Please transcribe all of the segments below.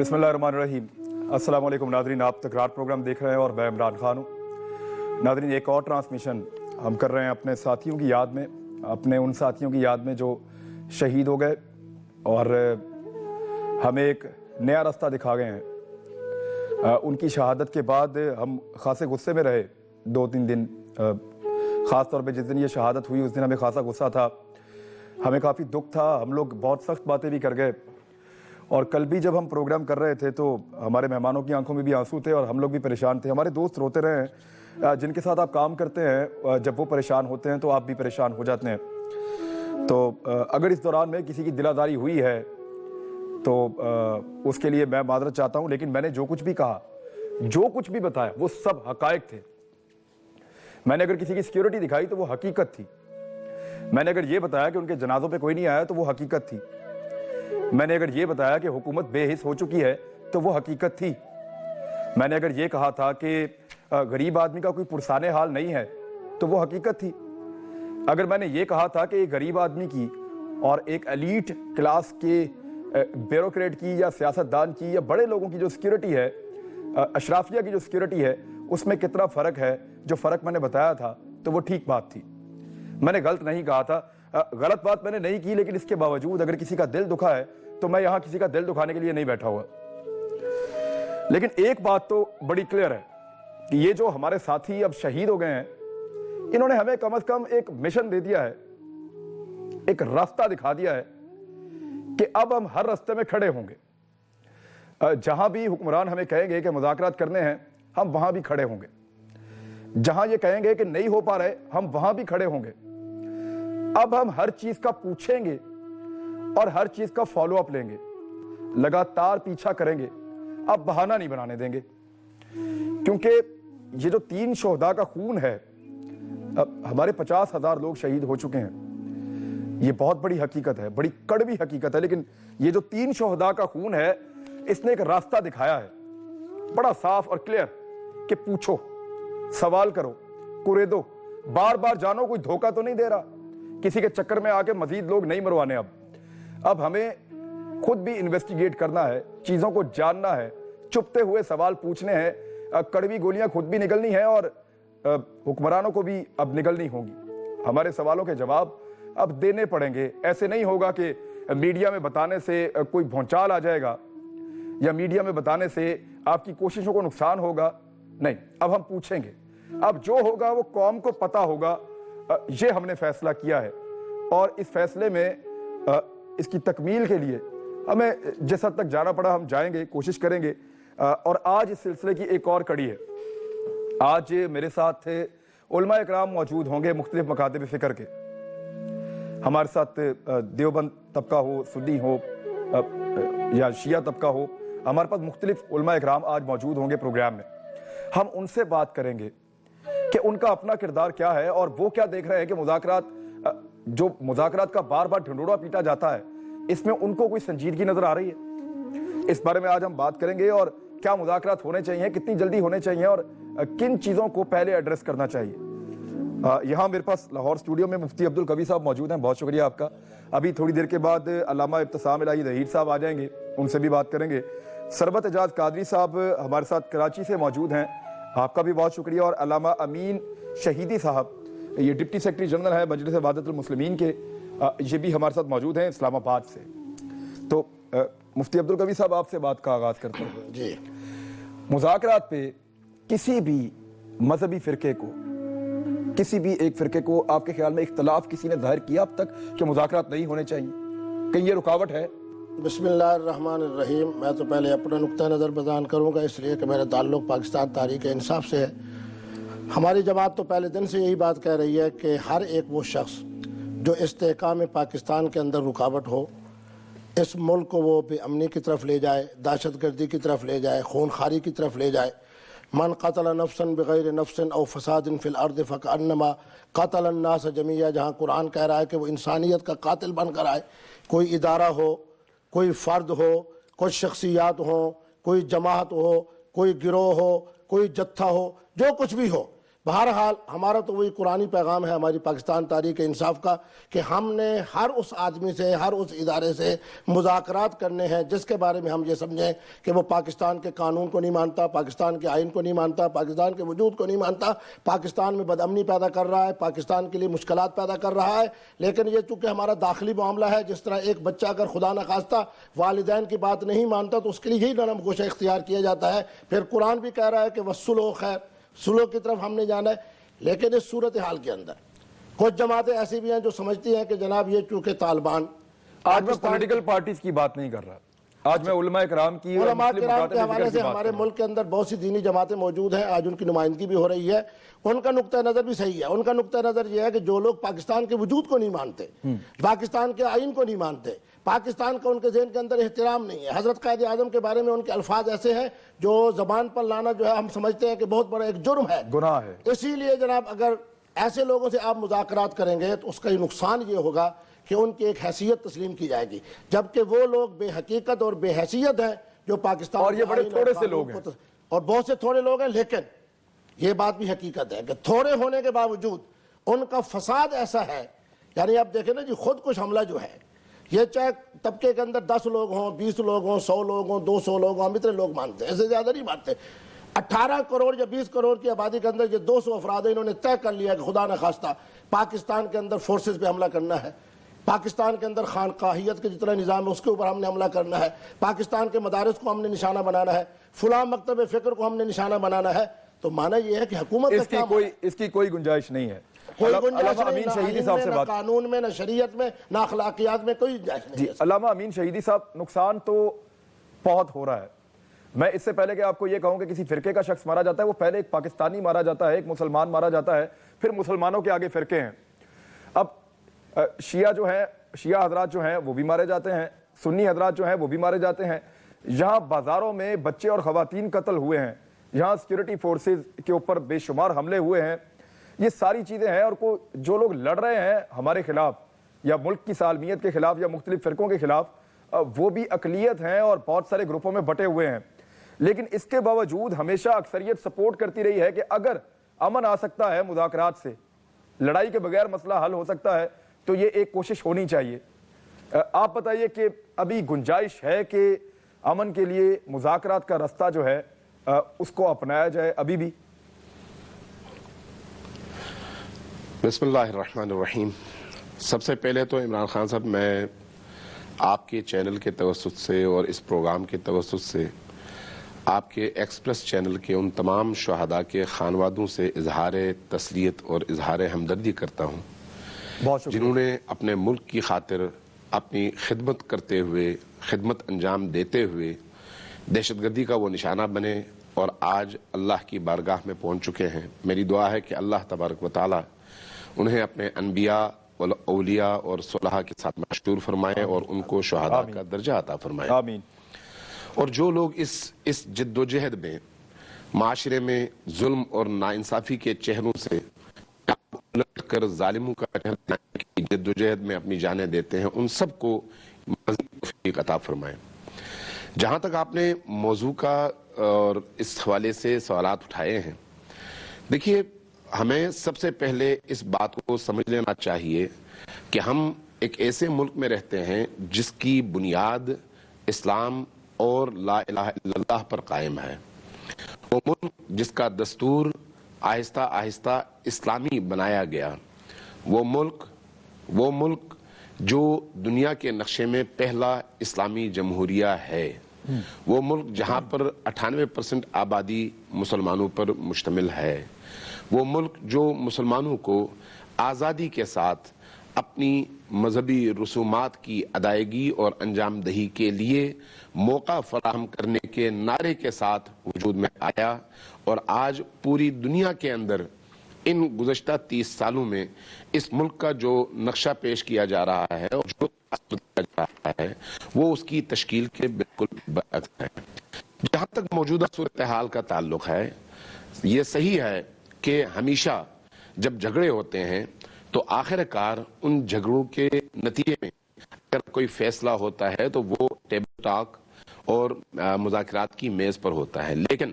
بسم اللہ الرحمن الرحیم۔ السلام علیکم ناظرین، آپ تکرار پروگرام دیکھ رہے ہیں اور میں عمران خان ہوں۔ ناظرین، ایک اور ٹرانسمیشن ہم کر رہے ہیں اپنے ساتھیوں کی یاد میں، اپنے ان ساتھیوں کی یاد میں جو شہید ہو گئے اور ہمیں ایک نیا راستہ دکھا گئے ہیں۔ ان کی شہادت کے بعد ہم خاصے غصے میں رہے 2-3 دن، خاص طور پہ جس دن یہ شہادت ہوئی اس دن ہمیں خاصا غصہ تھا، ہمیں کافی دکھ تھا، ہم لوگ بہت سخت باتیں بھی کر گئے۔ اور کل بھی جب ہم پروگرام کر رہے تھے تو ہمارے مہمانوں کی آنکھوں میں بھی آنسو تھے اور ہم لوگ بھی پریشان تھے۔ ہمارے دوست روتے رہے ہیں، جن کے ساتھ آپ کام کرتے ہیں جب وہ پریشان ہوتے ہیں تو آپ بھی پریشان ہو جاتے ہیں۔ تو اگر اس دوران میں کسی کی دل آزاری ہوئی ہے تو اس کے لیے میں معذرت چاہتا ہوں، لیکن میں نے جو کچھ بھی کہا، جو کچھ بھی بتایا وہ سب حقائق تھے۔ میں نے اگر کسی کی سیکیورٹی دکھائی تو وہ حقیقت تھی، میں نے اگر یہ بتایا کہ ان کے جنازوں پہ کوئی نہیں آیا تو وہ حقیقت تھی، میں نے اگر یہ بتایا کہ حکومت بے حس ہو چکی ہے تو وہ حقیقت تھی، میں نے اگر یہ کہا تھا کہ غریب آدمی کا کوئی پرسانے حال نہیں ہے تو وہ حقیقت تھی، اگر میں نے یہ کہا تھا کہ ایک غریب آدمی کی اور ایک ایلیٹ کلاس کے بیوروکریٹ کی یا سیاستدان کی یا بڑے لوگوں کی جو سیکیورٹی ہے، اشرافیہ کی جو سیکیورٹی ہے، اس میں کتنا فرق ہے، جو فرق میں نے بتایا تھا تو وہ ٹھیک بات تھی، میں نے غلط نہیں کہا تھا، غلط بات میں نے نہیں کی، لیکن اس کے باوجود اگر کسی کا دل دکھا ہے تو میں یہاں کسی کا دل دکھانے کے لیے نہیں بیٹھا ہوا۔ لیکن ایک بات تو بڑی کلیئر ہے کہ یہ جو ہمارے ساتھی اب شہید ہو گئے ہیں، انہوں نے ہمیں کم از کم ایک مشن دے دیا ہے، ایک راستہ دکھا دیا ہے کہ اب ہم ہر راستے میں کھڑے ہوں گے، جہاں بھی حکمران ہمیں کہیں گے کہ مذاکرات کرنے ہیں ہم وہاں بھی کھڑے ہوں گے، جہاں یہ کہیں گے کہ نہیں ہو پا رہے ہم وہاں بھی کھڑے ہوں گے۔ اب ہم ہر چیز کا پوچھیں گے اور ہر چیز کا فالو اپ لیں گے، لگاتار پیچھا کریں گے، اب بہانہ نہیں بنانے دیں گے، کیونکہ یہ جو 3 شہداء کا خون ہے، ہمارے 50,000 لوگ شہید ہو چکے ہیں، یہ بہت بڑی حقیقت ہے، بڑی کڑوی حقیقت ہے، لیکن یہ جو 3 شہداء کا خون ہے اس نے ایک راستہ دکھایا ہے بڑا صاف اور کلیئر کہ پوچھو، سوال کرو، قریدو، بار بار جانو، کوئی دھوکہ تو نہیں دے رہا، کسی کے چکر میں آ کے مزید لوگ نہیں مروانے۔ اب ہمیں خود بھی انویسٹیگیٹ کرنا ہے، چیزوں کو جاننا ہے، چھپتے ہوئے سوال پوچھنے ہیں، کڑوی گولیاں خود بھی نگلنی ہیں اور حکمرانوں کو بھی اب نگلنی ہوں گی، ہمارے سوالوں کے جواب اب دینے پڑیں گے۔ ایسے نہیں ہوگا کہ میڈیا میں بتانے سے کوئی بھونچال آ جائے گا یا میڈیا میں بتانے سے آپ کی کوششوں کو نقصان ہوگا، نہیں، اب ہم پوچھیں گے، اب جو ہوگا وہ قوم کو پتہ ہوگا، یہ ہم نے فیصلہ کیا ہے، اور اس فیصلے میں اس کی تکمیل کے لیے ہمیں جس حد تک جانا پڑا ہم جائیں گے، کوشش کریں گے۔ اور آج اس سلسلے کی ایک اور کڑی ہے، آج میرے ساتھ علماء اکرام موجود ہوں گے مختلف مکاتب فکر کے، ہمارے ساتھ دیوبند طبقہ ہو، سنی ہو یا شیعہ طبقہ ہو، ہمارے پاس مختلف علماء اکرام آج موجود ہوں گے پروگرام میں، ہم ان سے بات کریں گے کہ ان کا اپنا کردار کیا ہے اور وہ کیا دیکھ رہے ہیں کہ مذاکرات کا بار بار ڈھنڈورا پیٹا جاتا ہے، اس میں ان کو کوئی سنجیدگی نظر آ رہی ہے؟ اس بارے میں آج ہم بات کریں گے، اور کیا مذاکرات ہونے چاہیے، کتنی جلدی ہونے چاہیے اور کن چیزوں کو پہلے ایڈریس کرنا چاہیے۔ یہاں میرے پاس لاہور اسٹوڈیو میں مفتی عبدالقوی صاحب موجود ہیں، بہت شکریہ آپ کا۔ ابھی تھوڑی دیر کے بعد علامہ ابتسام الہی ظہیر صاحب آ جائیں گے، ان سے بھی بات کریں گے۔ سربت اعجاز قادری صاحب ہمارے ساتھ کراچی سے موجود ہیں، آپ کا بھی بہت شکریہ۔ اور علامہ امین شہیدی صاحب، یہ ڈپٹی سیکرٹری جنرل ہے مجلس وحدت المسلمین کے، یہ بھی ہمارے ساتھ موجود ہیں اسلام آباد سے۔ تو مفتی عبدالقوی صاحب، آپ سے بات کا آغاز کرتے ہیں۔ جی، مذاکرات پہ کسی بھی مذہبی فرقے کو، کسی بھی ایک فرقے کو آپ کے خیال میں اختلاف کسی نے ظاہر کیا اب تک کہ مذاکرات نہیں ہونے چاہیے؟ کہیں یہ رکاوٹ ہے؟ بسم اللہ الرحمن الرحیم۔ میں تو پہلے اپنا نقطہ نظر بیان کروں گا، اس لیے کہ میرا تعلق پاکستان تحریک انصاف سے ہے۔ ہماری جماعت تو پہلے دن سے یہی بات کہہ رہی ہے کہ ہر ایک وہ شخص جو استحکام پاکستان کے اندر رکاوٹ ہو، اس ملک کو وہ بے امنی کی طرف لے جائے، دہشت گردی کی طرف لے جائے، خون خاری کی طرف لے جائے، من قتل نفسا بغیر نفس او فساد فی الارض فکأنما قتل الناس جمیعا، جہاں قرآن کہہ رہا ہے کہ وہ انسانیت کا قاتل بن کر آئے، کوئی ادارہ ہو، کوئی فرد ہو، کوئی شخصیات ہوں، کوئی جماعت ہو، کوئی گروہ ہو، کوئی جتھا ہو، جو کچھ بھی ہو، بہرحال ہمارا تو وہی قرآنی پیغام ہے ہماری پاکستان تحریک انصاف کا کہ ہم نے ہر اس آدمی سے، ہر اس ادارے سے مذاکرات کرنے ہیں جس کے بارے میں ہم یہ سمجھیں کہ وہ پاکستان کے قانون کو نہیں مانتا، پاکستان کے آئین کو نہیں مانتا، پاکستان کے وجود کو نہیں مانتا، پاکستان میں بدامنی پیدا کر رہا ہے، پاکستان کے لیے مشکلات پیدا کر رہا ہے۔ لیکن یہ چونکہ ہمارا داخلی معاملہ ہے، جس طرح ایک بچہ اگر خدا نخواستہ والدین کی بات نہیں مانتا تو اس کے لیے یہی نرم گوشہ اختیار کیا جاتا ہے۔ پھر قرآن بھی کہہ رہا ہے کہ وَالسُّلُوخ خیر، سلوک کی طرف ہم نے جانا ہے۔ لیکن اس صورتحال کے اندر کچھ جماعتیں ایسی بھی ہیں جو سمجھتی ہیں کہ جناب یہ چونکہ طالبان، آج میں پولیٹیکل پارٹیز کی بات نہیں کر رہا، آج میں علماء کرام کی اور علماء مسلم کرام مکاتب کے حوالے ذکر سے کی بات ہمارے کر رہا ہوں۔ ملک کے اندر بہت سی دینی جماعتیں موجود ہیں، آج ان کی نمائندگی بھی ہو رہی ہے۔ ان کا نقطہ نظر بھی صحیح ہے۔ ان کا نقطہ نظر یہ ہے کہ جو لوگ پاکستان کے وجود کو نہیں مانتے، پاکستان کے آئین کو نہیں مانتے، پاکستان کا ان کے ذہن کے اندر احترام نہیں ہے، حضرت قائد اعظم کے بارے میں ان کے الفاظ ایسے ہیں جو زبان پر لانا جو ہے ہم سمجھتے ہیں کہ بہت بڑا ایک جرم ہے، گناہ ہے۔ اسی لیے جناب اگر ایسے لوگوں سے آپ مذاکرات کریں گے تو اس کا نقصان یہ ہوگا کہ ان کی ایک حیثیت تسلیم کی جائے گی، جبکہ وہ لوگ بے حقیقت اور بے حیثیت ہیں جو پاکستان اور یہ کے بڑے آئین تھوڑے سے قانون لوگ ہیں۔ اور بہت سے تھوڑے لوگ ہیں، لیکن یہ بات بھی حقیقت ہے کہ تھوڑے ہونے کے باوجود ان کا فساد ایسا ہے، یعنی آپ دیکھیں نا جی، خود کش حملہ جو ہے، یہ چاہے طبقے کے اندر 10 لوگ ہوں، 20 لوگ ہوں، 100 لوگ ہوں، 200 لوگ ہوں، ہم اتنے لوگ مانتے ہیں، ایسے زیادہ نہیں مانتے۔ 18 کروڑ یا 20 کروڑ کی آبادی کے اندر یہ 200 افراد انہوں نے طے کر لیا کہ خدا نخواستہ پاکستان کے اندر فورسز پہ حملہ کرنا ہے، پاکستان کے اندر خانقاہیت کے جتنا نظام ہے اس کے اوپر ہم نے حملہ کرنا ہے، پاکستان کے مدارس کو ہم نے نشانہ بنانا ہے، فلاں مکتب فکر کو ہم نے نشانہ بنانا ہے۔ تو معنی یہ ہے کہ حکومت کا کام اس کی کوئی گنجائش نہیں ہے۔ کوئی گنجائش علامہ نہیں، امین نہ شہیدی آئین صاحب میں، سے نہ بات، قانون میں، نہ شریعت میں، نہ اخلاقیات میں کوئی گنجائش نہیں جی ہے۔ علامہ امین شہیدی صاحب، نقصان تو بہت ہو رہا ہے۔ میں اس سے پہلے کہ آپ کو یہ کہوں کہ کسی فرقے کا شخص مارا جاتا ہے، وہ پہلے ایک پاکستانی مارا جاتا ہے، ایک مسلمان مارا جاتا ہے، پھر مسلمانوں کے آگے فرقے ہیں۔ اب شیعہ جو ہیں، شیعہ حضرات جو ہیں وہ بھی مارے جاتے ہیں، سنی حضرات جو ہیں وہ بھی مارے جاتے ہیں، یہاں بازاروں میں بچے اور خواتین قتل ہوئے ہیں، یہاں سیکیورٹی فورسز کے اوپر بے شمار حملے ہوئے ہیں۔ یہ ساری چیزیں ہیں، اور جو لوگ لڑ رہے ہیں ہمارے خلاف یا ملک کی سالمیت کے خلاف یا مختلف فرقوں کے خلاف، وہ بھی اقلیت ہیں اور بہت سارے گروپوں میں بٹے ہوئے ہیں۔ لیکن اس کے باوجود ہمیشہ اکثریت سپورٹ کرتی رہی ہے کہ اگر امن آ سکتا ہے مذاکرات سے، لڑائی کے بغیر مسئلہ حل ہو سکتا ہے، تو یہ ایک کوشش ہونی چاہیے۔ آپ بتائیے کہ ابھی گنجائش ہے کہ امن کے لیے مذاکرات کا راستہ جو ہے اس کو اپنایا جائے ابھی بھی؟ بسم اللہ الرحمن الرحیم۔ سب سے پہلے تو عمران خان صاحب، میں آپ کے چینل کے توسط سے اور اس پروگرام کے توسط سے آپ کے ایکسپریس چینل کے ان تمام شہداء کے خانوادوں سے اظہار تسلیت اور اظہار ہمدردی کرتا ہوں، بہت شکریہ، جنہوں نے اپنے ملک کی خاطر اپنی خدمت کرتے ہوئے، خدمت انجام دیتے ہوئے دہشت گردی کا وہ نشانہ بنے اور آج اللہ کی بارگاہ میں پہنچ چکے ہیں۔ میری دعا ہے کہ اللہ تبارک و تعالی انہیں اپنے انبیاء اولیاء اور صلحاء کے ساتھ مشہور فرمائے اور ان کو شہداء کا درجہ عطا فرمائے۔ آمین۔ اور جو لوگ اس جد و جہد میں معاشرے میں ظلم اور ناانصافی کے چہروں سے الٹ کر ظالموں کا جد و جہد میں اپنی جانیں دیتے ہیں، ان سب کو مزید توفیق عطا فرمائے۔ جہاں تک آپ نے موضوع کا اور اس حوالے سے سوالات اٹھائے ہیں، دیکھیے، ہمیں سب سے پہلے اس بات کو سمجھ لینا چاہیے کہ ہم ایک ایسے ملک میں رہتے ہیں جس کی بنیاد اسلام اور لا الہ الا اللہ پر قائم ہے۔ وہ ملک جس کا دستور آہستہ آہستہ اسلامی بنایا گیا، وہ ملک جو دنیا کے نقشے میں پہلا اسلامی جمہوریہ ہے، وہ ملک جہاں پر 98% آبادی مسلمانوں پر مشتمل ہے، وہ ملک جو مسلمانوں کو آزادی کے ساتھ اپنی مذہبی رسومات کی ادائیگی اور انجام دہی کے لیے موقع فراہم کرنے کے نعرے کے ساتھ وجود میں آیا، اور آج پوری دنیا کے اندر ان گزشتہ 30 سالوں میں اس ملک کا جو نقشہ پیش کیا جا رہا ہے اور جو جا رہا ہے وہ اس کی تشکیل کے بالکل برعکس ہے۔ جہاں تک موجودہ صورتحال کا تعلق ہے، یہ صحیح ہے کہ ہمیشہ جب جھگڑے ہوتے ہیں تو آخر کار ان جھگڑوں کے نتیجے میں اگر کوئی فیصلہ ہوتا ہے تو وہ ٹیبل ٹاک اور مذاکرات کی میز پر ہوتا ہے، لیکن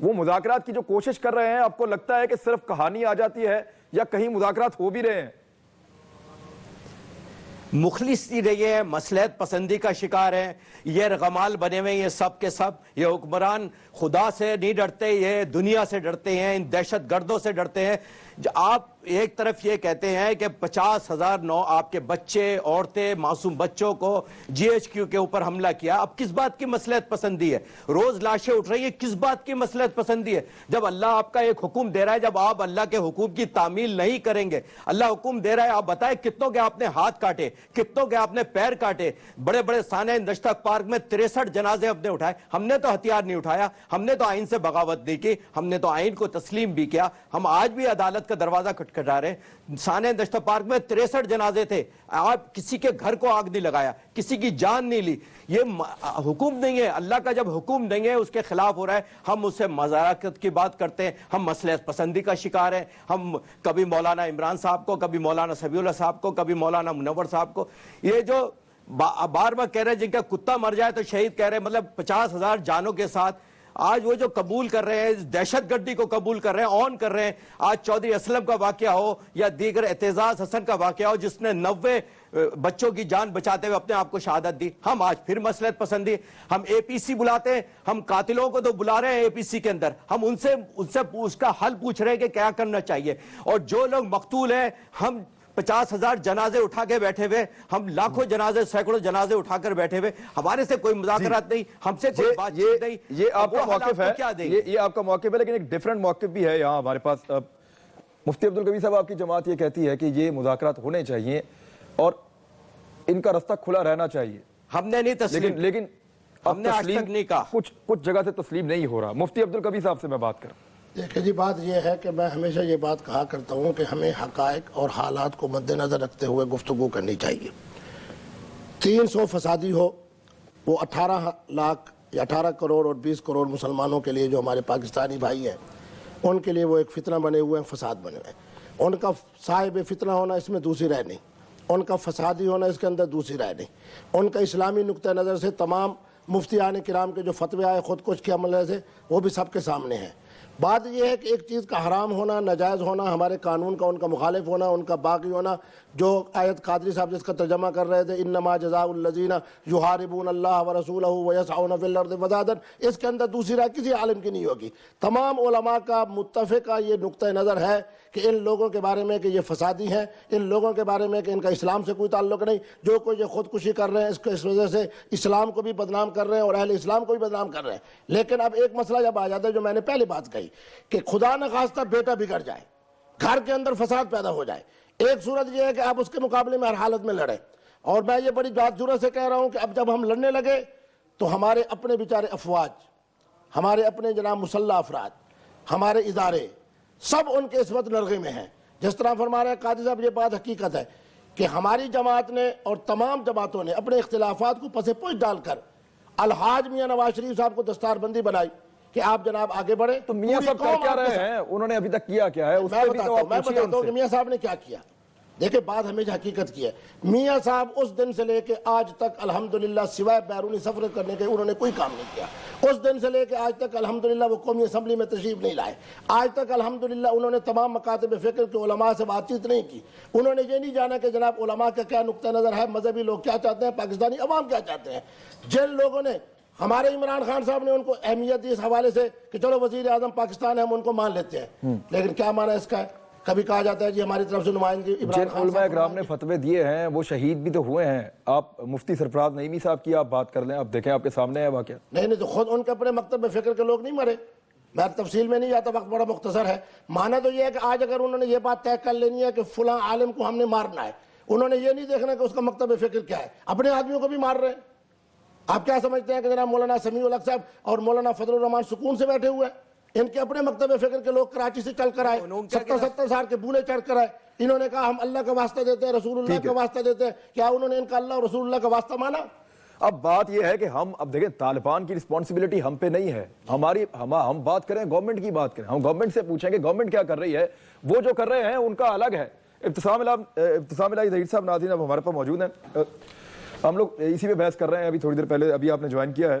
وہ مذاکرات کی جو کوشش کر رہے ہیں آپ کو لگتا ہے کہ صرف کہانی آ جاتی ہے یا کہیں مذاکرات ہو بھی رہے ہیں؟ مخلص ہی رہی ہے، مصلحت پسندی کا شکار ہے، یہ رغمال بنے ہوئے یہ سب کے سب، یہ حکمران خدا سے نہیں ڈرتے، یہ دنیا سے ڈرتے ہیں، ان دہشت گردوں سے ڈرتے ہیں۔ آپ ایک طرف یہ کہتے ہیں کہ 50,000 آپ کے بچے، عورتیں، معصوم بچوں کو جی ایچ کیو کے اوپر حملہ کیا، اب کس بات کی مصلحت پسندی ہے؟ روز لاشیں اٹھ رہی ہیں، کس بات کی مصلحت پسندی ہے؟ جب اللہ آپ کا ایک حکم دے رہا ہے، جب آپ اللہ کے حکم کی تعمیل نہیں کریں گے، اللہ حکم دے رہا ہے، آپ بتائیں کتنوں کے آپ نے ہاتھ کاٹے، کتنوں کے آپ نے پیر کاٹے، بڑے بڑے سانحہ دشتک پارک میں 63 جنازے اپنے اٹھائے، ہم نے تو ہتھیار نہیں اٹھایا، ہم نے تو آئین سے بغاوت نہیں کی، ہم نے تو آئین کو تسلیم بھی کیا، ہم آج بھی عدالت کا دروازہ کھٹکھٹا رہے ہیں۔ سانحہ دشتک پارک میں 63 جنازے تھے، آپ کسی کے گھر کو آگ نہیں لگایا، کسی کی جان نہیں لی، یہ حکم نہیں ہے، اللہ کا جب حکم نہیں ہے اس کے خلاف ہو رہا ہے، ہم اسے مذاکرات کی بات کرتے ہیں، ہم مصلحت پسندی کا شکار ہیں، ہم کبھی مولانا عمران صاحب کو، کبھی مولانا سمیع اللہ صاحب کو، کبھی مولانا منور صاحب کو، یہ جو بار بار کہہ رہے ہیں جن کا کتا مر جائے تو شہید کہہ رہے ہیں، مطلب 50,000 جانوں کے ساتھ آج وہ جو قبول کر رہے ہیں، دہشت گردی کو قبول کر رہے ہیں، آن کر رہے ہیں۔ آج چودھری اسلم کا واقعہ ہو یا دیگر اعتزاز حسن کا واقعہ ہو جس نے 90 بچوں کی جان بچاتے ہوئے اپنے آپ کو شہادت دی، ہم آج پھر مصلحت پسندی، ہم اے پی سی بلاتے ہیں، ہم قاتلوں کو تو بلا رہے ہیں اے پی سی کے اندر، ہم ان سے اس کا حل پوچھ رہے ہیں کہ کیا کرنا چاہیے، اور جو لوگ مقتول ہیں ہم 50,000 جنازے اٹھا کے بیٹھے ہوئے، ہم لاکھوں جنازے، سینکڑوں جنازے اٹھا کر بیٹھے ہوئے، ہمارے سے کوئی مذاکرات نہیں، ہم سے کوئی بات چیت نہیں۔ یہ آپ کا موقف ہے، یہ آپ کا موقف ہے، لیکن ایک ڈیفرنٹ موقف بھی ہے یہاں ہمارے پاس۔ مفتی عبدالقوی صاحب، آپ کی جماعت یہ کہتی ہے کہ یہ مذاکرات ہونے چاہیے اور ان کا رستہ کھلا رہنا چاہیے، ہم نے نہیں تسلیم، لیکن ہم نے آج تک نہیں کہا، کچھ جگہ سے تسلیم نہیں ہو رہا۔ مفتی عبدالقوی صاحب سے میں بات کروں۔ دیکھیں جی، بات یہ ہے کہ میں ہمیشہ یہ بات کہا کرتا ہوں کہ ہمیں حقائق اور حالات کو مد نظر رکھتے ہوئے گفتگو کرنی چاہیے۔ 300 فسادی ہو، وہ 18 لاکھ یا 18 کروڑ اور 20 کروڑ مسلمانوں کے لیے جو ہمارے پاکستانی بھائی ہیں ان کے لیے وہ ایک فتنہ بنے ہوئے ہیں، فساد بنے ہوئے ہیں۔ ان کا صاحب فتنہ ہونا اس میں دوسری رائے نہیں، ان کا فسادی ہونا اس کے اندر دوسری رائے نہیں، ان کا اسلامی نقطہ نظر سے تمام مفتیان کرام کے جو فتوے آئے خودکش کے عملے سے وہ بھی سب کے سامنے ہیں۔ بات یہ ہے کہ ایک چیز کا حرام ہونا، ناجائز ہونا، ہمارے قانون کا ان کا مخالف ہونا، ان کا باغی ہونا، جو آیت قادری صاحب جس کا ترجمہ کر رہے تھے انما جزاء الذین یحاربون اللہ ورسولہ ویسعون فی الارض فسادا، اس کے اندر دوسری رائے کسی عالم کی نہیں ہوگی۔ تمام علماء کا متفقہ یہ نقطہ نظر ہے کہ ان لوگوں کے بارے میں کہ یہ فسادی ہیں، ان لوگوں کے بارے میں کہ ان کا اسلام سے کوئی تعلق نہیں، جو کوئی یہ خودکشی کر رہے ہیں اس وجہ سے اسلام کو بھی بدنام کر رہے ہیں اور اہل اسلام کو بھی بدنام کر رہے ہیں۔ لیکن اب ایک مسئلہ جب آ جاتا ہے جو میں نے پہلے بات کہی کہ خدا نخواستہ بیٹا بگڑ جائے، گھر کے اندر فساد پیدا ہو جائے، ایک صورت یہ ہے کہ آپ اس کے مقابلے میں ہر حالت میں لڑیں، اور میں یہ بڑی جرأت سے کہہ رہا ہوں کہ اب جب ہم لڑنے لگے تو ہمارے اپنے بیچارے افواج، ہمارے اپنے جناب مسلح افراد، ہمارے ادارے سب ان کے اس وقت نرغے میں ہیں۔ جس طرح فرما رہے ہیں قاضی صاحب، یہ بات حقیقت ہے کہ ہماری جماعت نے اور تمام جماعتوں نے اپنے اختلافات کو پس پش ڈال کر الحاج میاں نواز شریف صاحب کو دستار بندی بنائی کہ آپ جناب آگے بڑھیں۔ تو میاں صاحب کر کیا رہے ہیں؟ انہوں نے ابھی تک کیا کیا ہے؟ میں بتاتا ہوں کہ میاں صاحب نے کیا کیا۔ دیکھیں بات ہمیشہ حقیقت کی ہے، میاں صاحب اس دن سے لے کے آج تک الحمدللہ سوائے بیرونی سفر کرنے کے انہوں نے کوئی کام نہیں کیا۔ اس دن سے لے کے آج تک الحمدللہ وہ قومی اسمبلی میں تشریف نہیں لائے، آج تک الحمدللہ انہوں نے تمام مکاتب فکر کے علماء سے بات چیت نہیں کی، انہوں نے یہ نہیں جانا کہ جناب علماء کا کیا نقطہ نظر ہے، مذہبی لوگ کیا چاہتے ہیں، پاکستانی عوام کیا چاہتے ہیں۔ جن لوگوں نے، ہمارے عمران خان صاحب نے ان کو اہمیت دی اس حوالے سے کہ چلو وزیر اعظم پاکستان ہے ہم ان کو مان لیتے ہیں، لیکن کیا مانا اس کا ہے؟ کبھی کہا جاتا ہے جی ہماری طرف سے نمائندگی جن علماء اکرام نے فتوے دیے ہیں وہ شہید بھی تو ہوئے ہیں۔ آپ مفتی سرفراز نعیمی صاحب کی آپ بات کر لیں، آپ دیکھیں آپ کے سامنے ہے واقعہ۔ نہیں تو خود ان کے اپنے مکتب فکر کے لوگ نہیں مرے، میں تفصیل میں نہیں جاتا، وقت بڑا مختصر ہے۔ مانا تو یہ ہے کہ آج اگر انہوں نے یہ بات طے کر لینی ہے کہ فلاں عالم کو ہم نے مارنا ہے، انہوں نے یہ نہیں دیکھنا کہ اس کا مکتب فکر کیا ہے، اپنے آدمیوں کو بھی مار رہے ہیں۔ آپ کیا سمجھتے ہیں کہ جناب مولانا سمیع الحق صاحب اور مولانا فضل الرحمان سکون سے بیٹھے ہوئے ہیں؟ ان کے اپنے مکتب فکر کے لوگ کراچی سے چل کر آئے، 70 سال کے بولے چڑھ کر آئے، انہوں نے کہا ہم اللہ کا واسطہ دیتے ہیں، رسول اللہ کا واسطہ دیتے ہیں، کیا انہوں نے ان کا اللہ اور رسول اللہ کا واسطہ مانا؟ اب بات یہ ہے کہ ہم اب دیکھیں طالبان کی رسپانسبلٹی ہم پہ نہیں ہے، ہم بات کریں گورنمنٹ کی بات کریں، ہم گورنمنٹ سے پوچھیں کہ گورنمنٹ کیا کر رہی ہے، وہ جو کر رہے ہیں ان کا الگ ہے۔ ابتسام الہی ظہیر صاحب ناظرین اب ہمارے پاس موجود ہیں، ہم لوگ اسی پہ بحث کر رہے ہیں، ابھی تھوڑی دیر پہلے ابھی آپ نے جوائن کیا ہے۔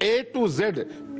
A to Z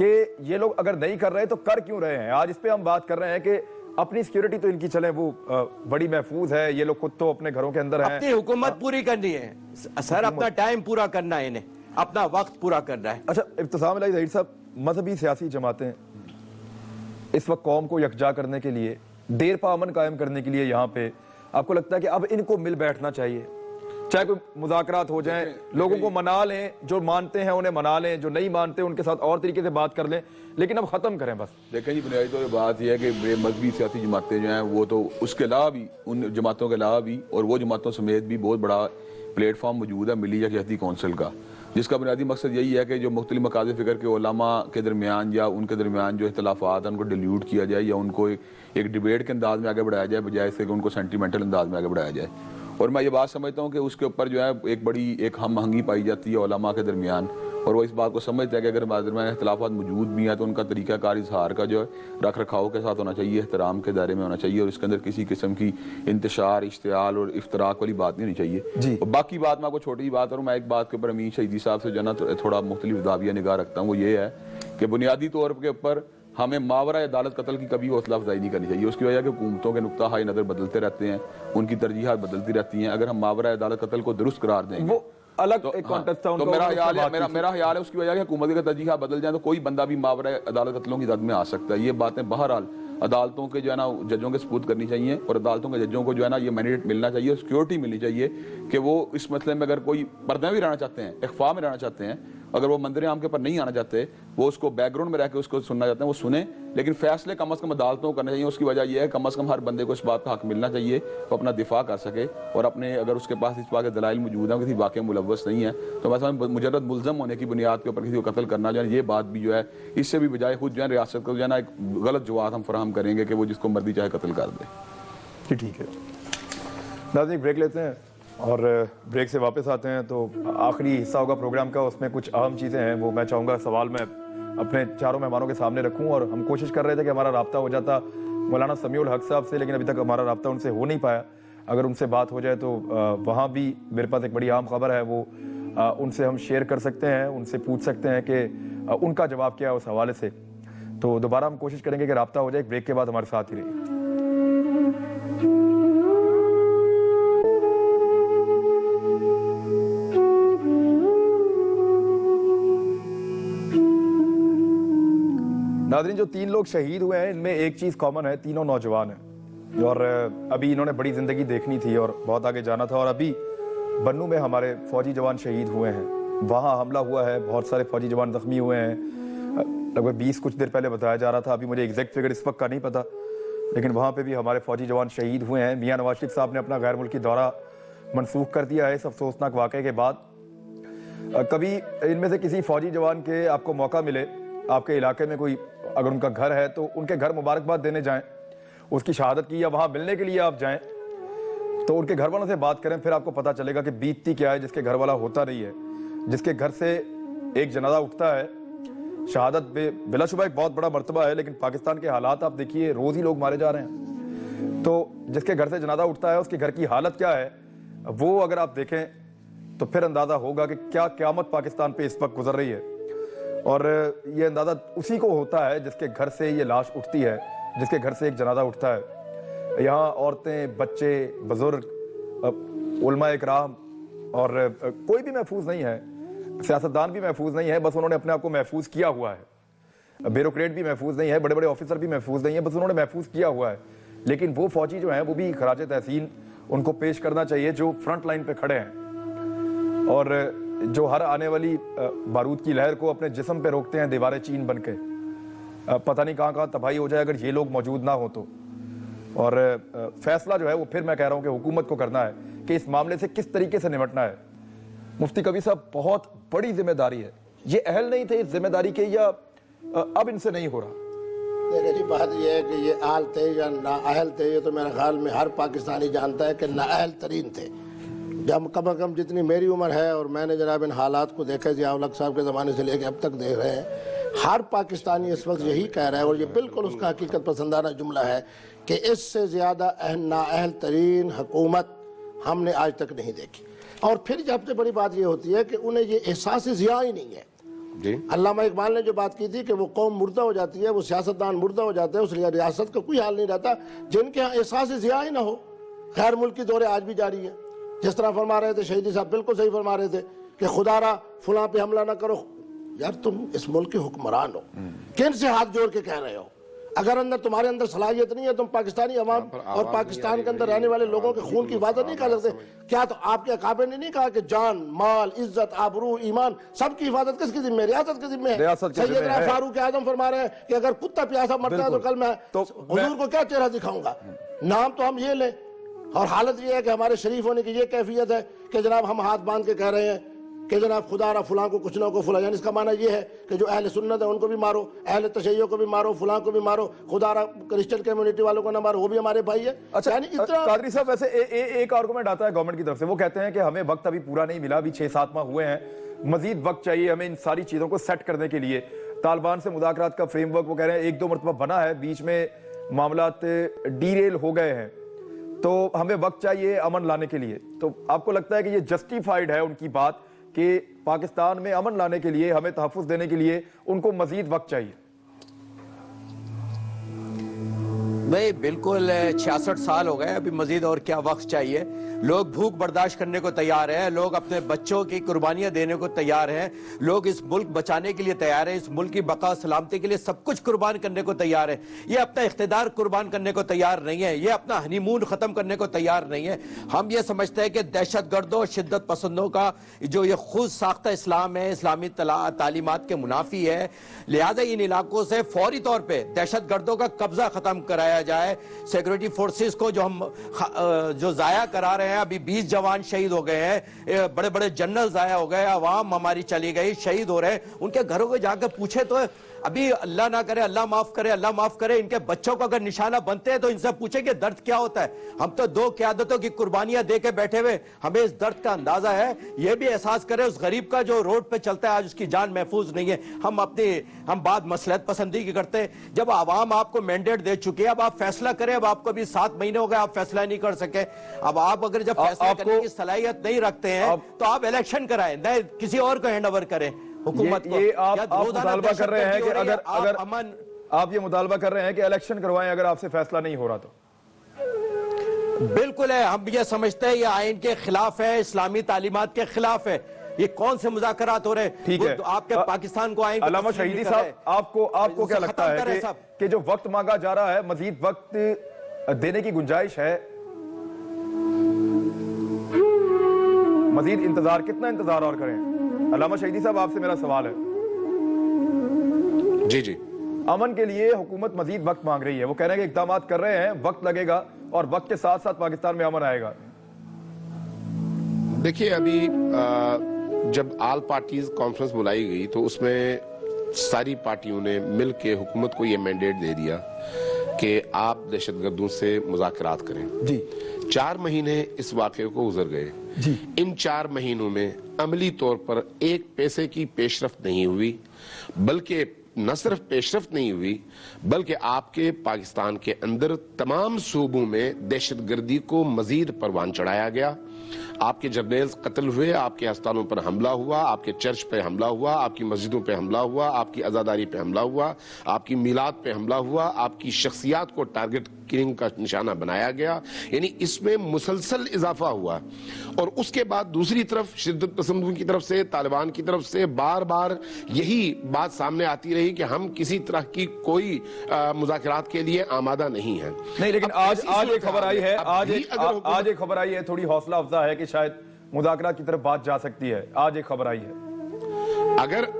کہ یہ لوگ اگر نہیں کر رہے تو کر کیوں رہے ہیں. آج اس پہ ہم بات کر رہے ہیں کہ اپنی سیکیورٹی تو ان کی چلیں وہ بڑی محفوظ ہے, یہ لوگ خود تو اپنے گھروں کے اندر ہیں. اپنی حکومت پوری کرنی ہے سر, اپنا ٹائم پورا کرنا ہے, انہیں اپنا وقت پورا کرنا ہے. اچھا ابتسام الہی ظہیر صاحب, مذہبی سیاسی جماعتیں اس وقت قوم کو یکجا کرنے کے لیے, دیر پا امن قائم کرنے کے لیے یہاں پہ آپ کو لگتا ہے کہ اب ان کو مل بیٹھنا چاہیے, چاہے کوئی مذاکرات ہو جائیں, لوگوں کو منا لیں, جو مانتے ہیں انہیں منا لیں, جو نہیں مانتے ان کے ساتھ اور طریقے سے بات کر لیں, لیکن اب ختم کریں بس. دیکھیں جی, بنیادی طور پہ بات یہ ہے کہ مذہبی سیاسی جماعتیں جو ہیں وہ تو اس کے علاوہ بھی, ان جماعتوں کے علاوہ بھی اور وہ جماعتوں سمیت بھی بہت بڑا پلیٹ فارم موجود ہے ملی یکجہتی کونسل کا, جس کا بنیادی مقصد یہی ہے کہ جو مختلف مقاصد فکر کے علماء کے درمیان یا ان کے درمیان جو اختلافات ہیں ان کو ڈیلیوٹ کیا جائے یا ان کو ایک ڈیبیٹ کے انداز میں آگے بڑھایا جائے, بجائے اس سے کہ ان کو سینٹیمنٹل انداز میں آگے بڑھایا جائے. اور میں یہ بات سمجھتا ہوں کہ اس کے اوپر جو ہے ایک بڑی ایک ہم آہنگی پائی جاتی ہے علماء کے درمیان, اور وہ اس بات کو سمجھتے ہیں کہ اگر درمیان اختلافات موجود بھی ہیں تو ان کا طریقہ کار اظہار کا جو ہے رکھ رکھاؤ کے ساتھ ہونا چاہیے, احترام کے دائرے میں ہونا چاہیے, اور اس کے اندر کسی قسم کی انتشار, اشتعال اور افتراق والی بات نہیں ہونی چاہیے. اور باقی بات میں آپ کو چھوٹی سی بات کروں, میں ایک بات کے اوپر امین شہیدی صاحب سے جو ہے نا تھوڑا مختلف زاویہ نگاہ رکھتا ہوں, وہ یہ ہے کہ بنیادی طور کے اوپر ہمیں ماورا عدالت قتل کی کبھی حوصلہ افزائی نہیں کرنی چاہیے. اس کی وجہ کہ حکومتوں کے نقطہ ہائے نظر بدلتے رہتے ہیں, ان کی ترجیحات بدلتی رہتی ہیں. اگر ہم ماورا عدالت قتل کو درست قرار دیں گے, وہ الگ ایک کانٹیکسٹ تھا, تو میرا خیال ہے اس کی وجہ کہ حکومت کی ترجیحات بدل جائیں تو کوئی بندہ بھی ماورا عدالت قتلوں کی زد میں آ سکتا ہے. یہ باتیں بہرحال عدالتوں کے جو ہے نا ججوں کے سپرد کرنی چاہیے, اور عدالتوں کے ججوں کو جو ہے نا یہ مینڈیٹ ملنا چاہیے, سیکیورٹی ملنی چاہیے کہ وہ اس مسئلے میں اگر کوئی پردے میں رہنا چاہتے ہیں, اخفاء میں رہنا چاہتے ہیں, اگر وہ منظر عام کے پر نہیں آنا چاہتے, وہ اس کو بیک گراؤنڈ میں رہ کے اس کو سننا چاہتے ہیں, وہ سنیں, لیکن فیصلے کم از کم عدالتوں کرنے چاہیے. اس کی وجہ یہ ہے کم از کم ہر بندے کو اس بات کا حق ملنا چاہیے, وہ اپنا دفاع کر سکے, اور اپنے اگر اس کے پاس اس بات کے دلائل موجود ہیں, کسی واقعے ملوث نہیں ہے, تو مثلا مجرد ملزم ہونے کی بنیاد کے اوپر کسی کو قتل کرنا جو ہے, یہ بات بھی جو ہے اس سے بھی بجائے خود جو ہے ریاست کو جو ہے نا ایک غلط جواب ہم فراہم کریں گے کہ وہ جس کو مرضی چاہے قتل کر دے. جی ٹھیک ہے ناظرین, بریک لیتے ہیں اور بریک سے واپس آتے ہیں. تو آخری حصہ ہوگا پروگرام کا, اس میں کچھ اہم چیزیں ہیں وہ میں چاہوں گا سوال میں اپنے چاروں مہمانوں کے سامنے رکھوں. اور ہم کوشش کر رہے تھے کہ ہمارا رابطہ ہو جاتا مولانا سمیع الحق صاحب سے, لیکن ابھی تک ہمارا رابطہ ان سے ہو نہیں پایا. اگر ان سے بات ہو جائے تو وہاں بھی میرے پاس ایک بڑی اہم خبر ہے, وہ ان سے ہم شیئر کر سکتے ہیں, ان سے پوچھ سکتے ہیں کہ ان کا جواب کیا ہے اس حوالے سے. تو دوبارہ ہم کوشش کریں گے کہ رابطہ ہو جائے. بریک کے بعد ہمارے ساتھ ہی رہیے. ناظرین, جو 3 لوگ شہید ہوئے ہیں ان میں ایک چیز کامن ہے, تینوں نوجوان ہیں, اور ابھی انہوں نے بڑی زندگی دیکھنی تھی اور بہت آگے جانا تھا. اور ابھی بنوں میں ہمارے فوجی جوان شہید ہوئے ہیں, وہاں حملہ ہوا ہے, بہت سارے فوجی جوان زخمی ہوئے ہیں, لگ بھگ 20 کچھ دیر پہلے بتایا جا رہا تھا, ابھی مجھے ایگزیکٹ فگر اس وقت کا نہیں پتا, لیکن وہاں پہ بھی ہمارے فوجی جوان شہید ہوئے ہیں. میاں نواز شریف صاحب نے اپنا غیر ملکی دورہ منسوخ کر دیا ہے اس افسوسناک واقعے کے بعد. کبھی ان میں سے کسی فوجی جوان کے آپ کو موقع ملے, آپ کے علاقے میں کوئی اگر ان کا گھر ہے تو ان کے گھر مبارکباد دینے جائیں, اس کی شہادت کی, یا وہاں ملنے کے لیے آپ جائیں تو ان کے گھر والوں سے بات کریں, پھر آپ کو پتہ چلے گا کہ بیتتی کیا ہے جس کے گھر والا ہوتا نہیں ہے, جس کے گھر سے ایک جنازہ اٹھتا ہے. شہادت بلا شبہ ایک بہت بڑا مرتبہ ہے, لیکن پاکستان کے حالات آپ دیکھیے, روز ہی لوگ مارے جا رہے ہیں. تو جس کے گھر سے جنازہ اٹھتا ہے اس کے گھر کی حالت کیا ہے, وہ اگر آپ دیکھیں تو پھر اندازہ ہوگا کہ کیا قیامت پاکستان پہ اس وقت گزر رہی ہے. اور یہ اندازہ اسی کو ہوتا ہے جس کے گھر سے یہ لاش اٹھتی ہے, جس کے گھر سے ایک جنازہ اٹھتا ہے. یہاں عورتیں, بچے, بزرگ, علماء اکرام اور کوئی بھی محفوظ نہیں ہے, سیاستدان بھی محفوظ نہیں ہے, بس انہوں نے اپنے آپ کو محفوظ کیا ہوا ہے. بیوروکریٹ بھی محفوظ نہیں ہے, بڑے بڑے آفیسر بھی محفوظ نہیں ہیں, بس انہوں نے محفوظ کیا ہوا ہے. لیکن وہ فوجی جو ہیں وہ بھی خراج تحسین ان کو پیش کرنا چاہیے جو فرنٹ لائن پہ کھڑے ہیں, اور جو ہر آنے والی بارود کی لہر کو اپنے جسم پہ روکتے ہیں دیواریں چین بن کے. پتہ نہیں کہاں کہاں تباہی ہو جائے اگر یہ لوگ موجود نہ ہوں تو. اور فیصلہ جو ہے وہ پھر میں کہہ رہا ہوں کہ حکومت کو کرنا ہے کہ اس معاملے سے کس طریقے سے نمٹنا ہے. مفتی کبیر صاحب, بہت بڑی ذمہ داری ہے, یہ اہل نہیں تھے اس ذمہ داری کے, یا اب ان سے نہیں ہو رہا؟ دیکھیں جی, بات یہ ہے کہ یہ اہل تھے یا نااہل تھے, یہ تو میرے خیال میں ہر پاکستانی جانتا ہے کہ نااہل ترین تھے. جب کم از کم جتنی میری عمر ہے اور میں نے جناب ان حالات کو دیکھا, ضیاء الحق صاحب کے زمانے سے لے کے اب تک دیکھ رہے ہیں, ہر پاکستانی اس وقت یہی کہہ رہا ہے, اور یہ بالکل اس کا حقیقت پسندانہ جملہ ہے, کہ اس سے زیادہ نااہل ترین حکومت ہم نے آج تک نہیں دیکھی. اور پھر سب سے بڑی بات یہ ہوتی ہے کہ انہیں یہ احساس ضیاء ہی نہیں ہے. جی علامہ اقبال نے جو بات کی تھی کہ وہ قوم مردہ ہو جاتی ہے، وہ سیاستدان مردہ ہو جاتے ہیں، اس لیے ریاست کا کوئی حال نہیں رہتا جن کے ہاں احساس ضیاع ہی نہ ہو۔ غیر ملکی دورے آج بھی جاری ہیں، جس طرح فرما رہے تھے شہیدی صاحب، بالکل صحیح فرما رہے تھے کہ خدا را فلاں پہ حملہ نہ کرو۔ یار تم اس ملک کے حکمران ہو، کن سے ہاتھ جوڑ کے کہہ رہے ہو؟ اگر تمہارے اندر صلاحیت نہیں ہے، تم پاکستانی عوام اور پاکستان کے اندر رہنے والے لوگوں کے خون کی حفاظت نہیں کر سکتے؟ کیا تو آپ کے اکابر نے نہیں کہا کہ جان، مال، عزت، آبرو، ایمان سب کی حفاظت کس کی ذمہ ہے؟ ریاست کے ذمہ ہے۔ سیدنا فاروق اعظم فرما رہے ہیں کہ اگر کتا پیاسا مرتا ہے تو کل میں حضور کو کیا چہرہ دکھاؤں گا؟ نام تو ہم یہ لیں، اور حالت یہ ہے کہ ہمارے شریف ہونے کی یہ کیفیت ہے کہ جناب ہم ہاتھ باندھ کے کہہ رہے ہیں کہ جناب خدا را فلاں کو کچھ نہ کو فلاں، یعنی اس کا معنی یہ ہے کہ جو اہل سنت ہے ان کو بھی مارو، اہل تشیع کو بھی مارو، فلاں کو بھی مارو، خدا را کرسچن کمیونٹی والوں کو نہ مارو، وہ بھی ہمارے بھائی ہے۔ اچھا یعنی اتنا قادری صاحب، ویسے ایک آرگومنٹ آتا ہے گورنمنٹ کی طرف سے، وہ کہتے ہیں کہ ہمیں وقت ابھی پورا نہیں ملا، ابھی 6-7 ماہ ہوئے ہیں، مزید وقت چاہیے ہمیں ان ساری چیزوں کو سیٹ کرنے کے لیے۔ طالبان سے مذاکرات کا فریم ورک وہ کہہ رہے ہیں 1-2 مرتبہ بنا ہے، بیچ میں معاملات ڈیریل ہو گئے ہیں، تو ہمیں وقت چاہیے امن لانے کے لیے۔ تو آپ کو لگتا ہے کہ یہ جسٹیفائیڈ ہے ان کی بات کہ پاکستان میں امن لانے کے لیے، ہمیں تحفظ دینے کے لیے ان کو مزید وقت چاہیے؟ بھئی بالکل 66 سال ہو گئے، ابھی مزید اور کیا وقت چاہیے؟ لوگ بھوک برداشت کرنے کو تیار ہیں، لوگ اپنے بچوں کی قربانیاں دینے کو تیار ہیں، لوگ اس ملک بچانے کے لیے تیار ہیں، اس ملک کی بقا سلامتی کے لیے سب کچھ قربان کرنے کو تیار ہے۔ یہ اپنا اقتدار قربان کرنے کو تیار نہیں ہے، یہ اپنا ہنی مون ختم کرنے کو تیار نہیں ہے۔ ہم یہ سمجھتے ہیں کہ دہشت گردوں، شدت پسندوں کا جو یہ خود ساختہ اسلام ہے، اسلامی تعلیمات کے منافی ہے، لہذا ان علاقوں سے فوری طور پہ دہشت گردوں کا قبضہ ختم کرایا جائے۔ سیکورٹی فورسز کو جو ہم جو ضائع کرا رہے ہیں، ابھی 20 جوان شہید ہو گئے ہیں، بڑے بڑے جنرل ضائع ہو گئے، عوام ہماری چلی گئی، شہید ہو رہے ہیں، ان کے گھروں کو جا کے پوچھے تو ابھی اللہ نہ کرے، اللہ معاف کرے، اللہ معاف کرے، ان کے بچوں کو اگر نشانہ بنتے ہیں تو ان سے پوچھیں کہ درد کیا ہوتا ہے۔ ہم تو 2 قیادتوں کی قربانیاں دے کے بیٹھے ہوئے، ہمیں اس درد کا اندازہ ہے۔ یہ بھی احساس کرے اس غریب کا جو روڈ پہ چلتا ہے آج اس کی جان محفوظ نہیں ہے۔ ہم بات مصلحت پسندی کی کرتے ہیں، جب عوام آپ کو مینڈیٹ دے چکے، اب آپ فیصلہ کریں۔ اب آپ کو بھی 7 مہینے ہو گئے، آپ فیصلہ نہیں کر سکے۔ اب آپ اگر جب فیصلہ کرنے کی صلاحیت نہیں رکھتے ہیں تو آپ الیکشن کرائیں، نہ کسی اور کو ہینڈ اوور کریں حکومت کو۔ یہ آپ مطالبہ کر رہے ہیں کہ اگر آپ یہ مطالبہ کر رہے ہیں کہ الیکشن کروائیں اگر آپ سے فیصلہ نہیں ہو رہا تو؟ بالکل ہے، ہم یہ سمجھتے ہیں یہ آئین کے خلاف ہے، اسلامی تعلیمات کے خلاف ہے۔ یہ کون سے مذاکرات ہو رہے ہیں؟ ٹھیک ہے، آپ کے پاکستان کو آئین علامہ شہیدی صاحب، آپ کو کیا لگتا ہے کہ جو وقت مانگا جا رہا ہے، مزید وقت دینے کی گنجائش ہے؟ مزید انتظار، کتنا انتظار اور کریں؟ علامہ شہیدی صاحب، آپ سے میرا سوال ہے۔ جی امن کے لیے حکومت مزید وقت مانگ رہی ہے، وہ کہہ رہے ہیں کہ اقدامات کر رہے ہیں، وقت لگے گا اور وقت کے ساتھ ساتھ پاکستان میں امن آئے گا۔ دیکھیے، ابھی جب آل پارٹیز کانفرنس بلائی گئی تو اس میں ساری پارٹیوں نے مل کے حکومت کو یہ مینڈیٹ دے دیا کہ آپ دہشت گردوں سے مذاکرات کریں۔ جی 4 مہینے اس واقعے کو گزر گئے۔ جی ان 4 مہینوں میں عملی طور پر 1 پیسے کی پیش رفت نہیں ہوئی، بلکہ نہ صرف پیش رفت نہیں ہوئی بلکہ آپ کے پاکستان کے اندر تمام صوبوں میں دہشت گردی کو مزید پروان چڑھایا گیا۔ آپ کے جرنیلز قتل ہوئے، آپ کے ہسپتالوں پر حملہ ہوا، آپ کے چرچ پہ حملہ ہوا، آپ کی مسجدوں پہ حملہ ہوا، آپ کی عزاداری پہ حملہ ہوا، آپ کی میلاد پہ حملہ ہوا، آپ کی شخصیات کو ٹارگٹ کلنگ کا نشانہ بنایا گیا۔ یعنی اس میں مسلسل اضافہ ہوا، اور اس کے بعد دوسری طرف شدت پسندوں کی طرف سے، طالبان کی طرف سے بار بار یہی بات سامنے آتی رہی کہ ہم کسی طرح کی کوئی مذاکرات کے لیے آمادہ نہیں ہیں۔ نہیں، لیکن آج ایک خبر آئی ہے، آج ایک خبر آئی ہے، تھوڑی حوصلہ افزا ہے کہ شاید مذاکرات کی طرف بات جا سکتی ہے۔ آج ایک خبر آئی ہے،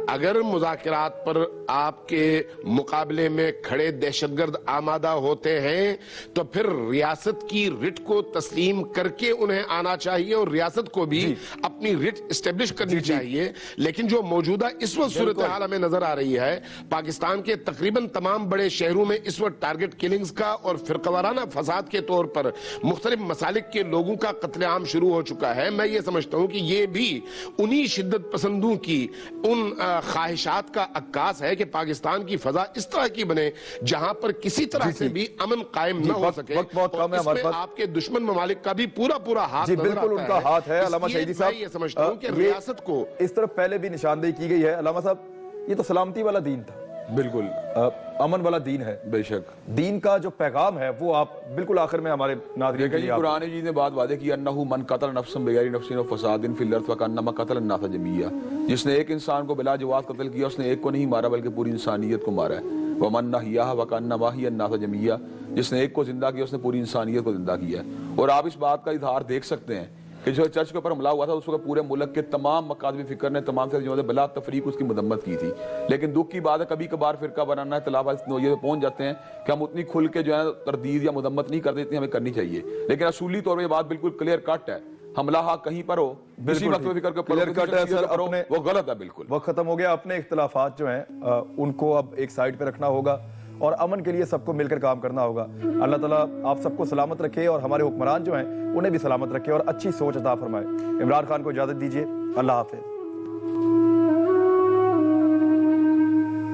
اگر مذاکرات پر آپ کے مقابلے میں کھڑے دہشت گرد آمادہ ہوتے ہیں تو پھر ریاست کی رٹ کو تسلیم کر کے انہیں آنا چاہیے اور ریاست کو بھی اپنی رٹ اسٹیبلش کرنی چاہیے۔ لیکن جو موجودہ اس وقت صورتحال ہمیں نظر آ رہی ہے، پاکستان کے تقریباً تمام بڑے شہروں میں اس وقت ٹارگٹ کلنگز کا اور فرقہ وارانہ فساد کے طور پر مختلف مسالک کے لوگوں کا قتل عام شروع ہو چکا ہے۔ میں یہ سمجھتا ہوں کہ یہ بھی انہی شدت پسندوں کی ان خواہشات کا عکاس ہے کہ پاکستان کی فضا اس طرح کی بنے جہاں پر کسی طرح سے بھی امن قائم نہ ہو سکے، اور اس میں آپ کے دشمن ممالک کا بھی پورا ہاتھ نظر آتا ہے۔ بالکل ان کا ہاتھ ہے۔ علامہ شہیدی صاحب، میں یہ سمجھتا ہوں کہ ریاست کو اس طرف پہلے بھی نشاندہی کی گئی ہے۔ علامہ صاحب، یہ تو سلامتی والا دین تھا، بالکل امن والا دین ہے، بے شک دین کا جو پیغام ہے وہ آپ بالکل آخر میں ہمارے ناظرین کے دیکھیں جی لیے آپ- قرآن جی نے بات واضح کی انہو من قتل نفسا بغیر نفس و فساد فی الارض فکانما قتل الناس جميعا، جس نے ایک انسان کو بلا جواز قتل کیا اس نے ایک کو نہیں مارا بلکہ پوری انسانیت کو مارا ہے، ومن احیاها فکانما احیا الناس جميعا، جس نے ایک کو زندہ کیا اس نے پوری انسانیت کو زندہ کیا ہے۔ اور آپ اس بات کا اظہار دیکھ سکتے ہیں کہ جو چرچ کے اوپر حملہ ہوا تھا اس وقت پورے ملک کے تمام مکاتب فکر نے تمام سے جو ہے بلا تفریق اس کی مذمت کی تھی، لیکن دکھ کی بات ہے کبھی کبھار فرقہ بنانا اختلاف اس نوعیت پہ پہنچ جاتے ہیں کہ ہم اتنی کھل کے جو ہے تردید یا مذمت نہیں کرتے اتنی ہمیں کرنی چاہیے، لیکن اصولی طور پہ یہ بات بالکل کلیئر کٹ ہے، حملہ کہیں پر ہو کسی مکتب فکر کے Clear cut ہے سر، اپنے وہ غلط ہے بالکل۔ وقت ختم ہو گیا، اپنے اختلافات جو ہیں ان کو اب ایک سائڈ پہ رکھنا ہوگا اور امن کے لیے سب کو مل کر کام کرنا ہوگا۔ اللہ تعالیٰ آپ سب کو سلامت رکھے اور ہمارے حکمران جو ہیں انہیں بھی سلامت رکھے اور اچھی سوچ عطا فرمائے۔ عمران خان کو اجازت دیجیے، اللہ حافظ۔